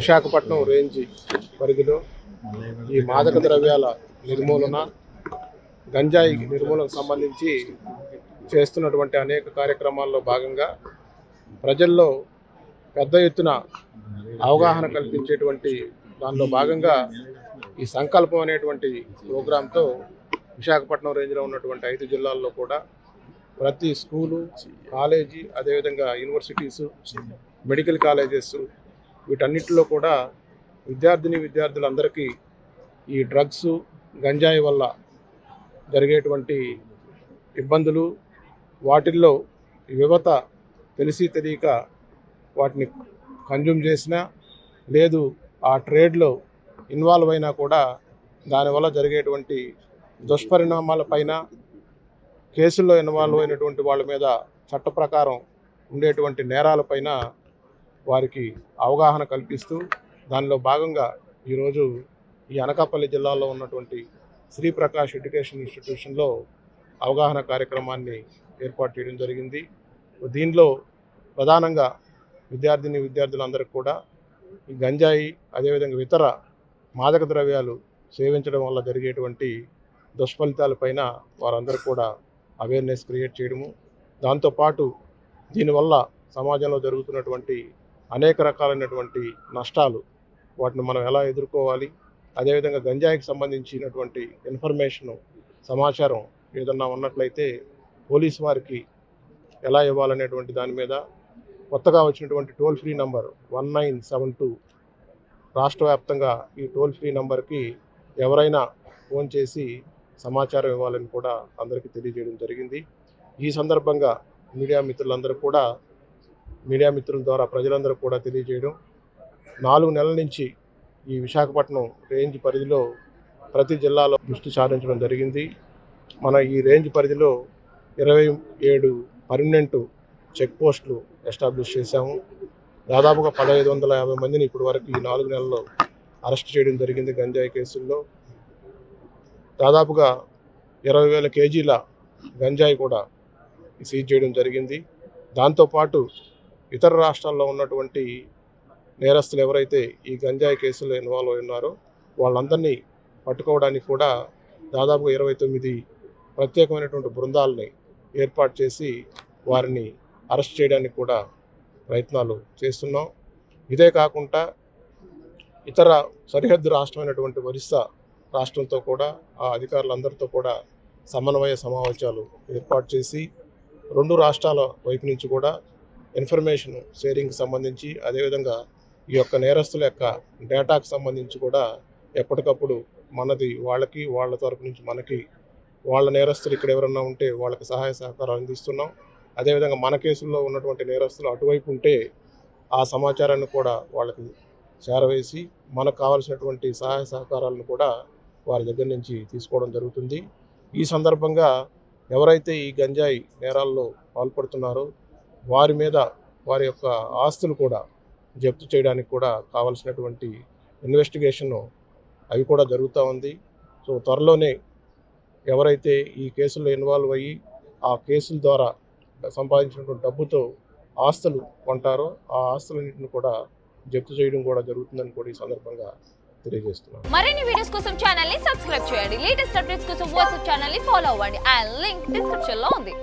Visakhapatnam range పరిధిలో ఈ మాదక ద్రవ్యాల నిర్మూలన, గంజాయి నిర్మూలనకు సంబంధించి చేస్తున్నటువంటి అనేక కార్యక్రమాల్లో భాగంగా ప్రజల్లో పెద్ద ఎత్తున అవగాహన కల్పించేటువంటి దానిలో భాగంగా ఈ సంకల్పం అనేటువంటి ప్రోగ్రాంతో విశాఖపట్నం రేంజ్లో ఉన్నటువంటి 5 జిల్లాల్లో కూడా ప్రతి స్కూలు, కాలేజీ, అదేవిధంగా యూనివర్సిటీసు, మెడికల్ కాలేజెస్ వీటన్నిటిలో కూడా విద్యార్థులందరికీ ఈ డ్రగ్స్, గంజాయి వల్ల జరిగేటువంటి ఇబ్బందులు, వాటిల్లో యువత తెలిసి తెలియక వాటిని కన్జ్యూమ్ చేసినా లేదు ఆ ట్రేడ్లో ఇన్వాల్వ్ అయినా కూడా దానివల్ల జరిగేటువంటి దుష్పరిణామాలపైన, కేసుల్లో ఇన్వాల్వ్ అయినటువంటి వాళ్ళ మీద చట్ట ప్రకారం ఉండేటువంటి నేరాలపైన వారికి అవగాహన కల్పిస్తూ దానిలో భాగంగా ఈరోజు ఈ అనకాపల్లి జిల్లాలో ఉన్నటువంటి శ్రీ ప్రకాష్ ఎడ్యుకేషన్ ఇన్స్టిట్యూషన్లో అవగాహన కార్యక్రమాన్ని ఏర్పాటు చేయడం జరిగింది. దీనిలో ప్రధానంగా విద్యార్థులందరికీ కూడా ఈ గంజాయి, అదేవిధంగా ఇతర మాదక ద్రవ్యాలు సేవించడం వల్ల జరిగేటువంటి దుష్ఫలితాలపైన వారందరూ కూడా అవేర్నెస్ క్రియేట్ చేయడము, దాంతోపాటు దీనివల్ల సమాజంలో జరుగుతున్నటువంటి అనేక రకాలైనటువంటి నష్టాలు, వాటిని మనం ఎలా ఎదుర్కోవాలి, అదేవిధంగా గంజాయికి సంబంధించినటువంటి ఇన్ఫర్మేషను, సమాచారం ఏదన్నా ఉన్నట్లయితే పోలీసు వారికి ఎలా ఇవ్వాలనేటువంటి దాని మీద కొత్తగా వచ్చినటువంటి టోల్ ఫ్రీ నంబర్ 1972 రాష్ట్ర వ్యాప్తంగా ఈ టోల్ ఫ్రీ నంబర్కి ఎవరైనా ఫోన్ చేసి సమాచారం ఇవ్వాలని కూడా అందరికీ తెలియజేయడం జరిగింది. ఈ సందర్భంగా మీడియా మిత్రుల ద్వారా ప్రజలందరూ కూడా తెలియజేయడం, 4 నెలల నుంచి ఈ విశాఖపట్నం రేంజ్ పరిధిలో ప్రతి జిల్లాలో దృష్టి సారించడం జరిగింది. మన ఈ రేంజ్ పరిధిలో 27 పర్మనెంట్ చెక్ పోస్టులు ఎస్టాబ్లిష్ చేశాము. దాదాపుగా 1550 మందిని ఇప్పటి వరకు ఈ 4 నెలల్లో అరెస్ట్ చేయడం జరిగింది. గంజాయి కేసుల్లో దాదాపుగా 20,000 కేజీల గంజాయి కూడా సీజ్ చేయడం జరిగింది. దాంతోపాటు ఇతర రాష్ట్రాల్లో ఉన్నటువంటి నేరస్తులు ఎవరైతే ఈ గంజాయి కేసులో ఇన్వాల్వ్ అయి ఉన్నారో వాళ్ళందరినీ పట్టుకోవడానికి కూడా దాదాపుగా 29 ప్రత్యేకమైనటువంటి బృందాలని ఏర్పాటు చేసి వారిని అరెస్ట్ చేయడానికి కూడా ప్రయత్నాలు చేస్తున్నాం. ఇదే కాకుండా ఇతర సరిహద్దు రాష్ట్రమైనటువంటి ఒరిస్సా రాష్ట్రంతో కూడా ఆ అధికారులందరితో కూడా సమన్వయ సమావేశాలు ఏర్పాటు చేసి 2 రాష్ట్రాల వైపు నుంచి కూడా ఇన్ఫర్మేషన్ షేరింగ్కి సంబంధించి, అదేవిధంగా ఈ యొక్క నేరస్తుల యొక్క డేటాకు సంబంధించి కూడా ఎప్పటికప్పుడు మనది వాళ్ళకి, వాళ్ళ తరపు నుంచి మనకి, వాళ్ళ నేరస్తులు ఇక్కడ ఎవరన్నా ఉంటే వాళ్ళకి సహాయ సహకారాలు అందిస్తున్నాం. అదేవిధంగా మన కేసుల్లో ఉన్నటువంటి నేరస్తులు అటువైపు ఉంటే ఆ సమాచారాన్ని కూడా వాళ్ళకి చేరవేసి మనకు కావాల్సినటువంటి సహాయ సహకారాలను కూడా వారి దగ్గర నుంచి తీసుకోవడం జరుగుతుంది. ఈ సందర్భంగా ఎవరైతే ఈ గంజాయి నేరాల్లో పాల్పడుతున్నారో వారి మీద వారి యొక్క ఆస్తులు కూడా జప్తు చేయడానికి కూడా కావాల్సినటువంటి ఇన్వెస్టిగేషన్ అవి కూడా జరుగుతూ ఉంది. సో త్వరలోనే ఎవరైతే ఈ కేసుల్లో ఇన్వాల్వ్ అయ్యి ఆ కేసుల ద్వారా సంపాదించినటువంటి డబ్బుతో ఆస్తులు కొంటారో ఆ ఆస్తులన్నింటిని కూడా జప్తు చేయడం కూడా జరుగుతుందని కూడా ఈ సందర్భంగా తెలియజేస్తున్నాను. మరిన్ని వీడియోస్ కోసం ఛానల్ ని సబ్స్క్రైబ్ చేయండి. లేటెస్ట్ అప్డేట్స్ కోసం వాట్సాప్ ఛానల్ ని ఫాలో అవ్వండి. ఆ లింక్ డిస్క్రిప్షన్ లో ఉంది.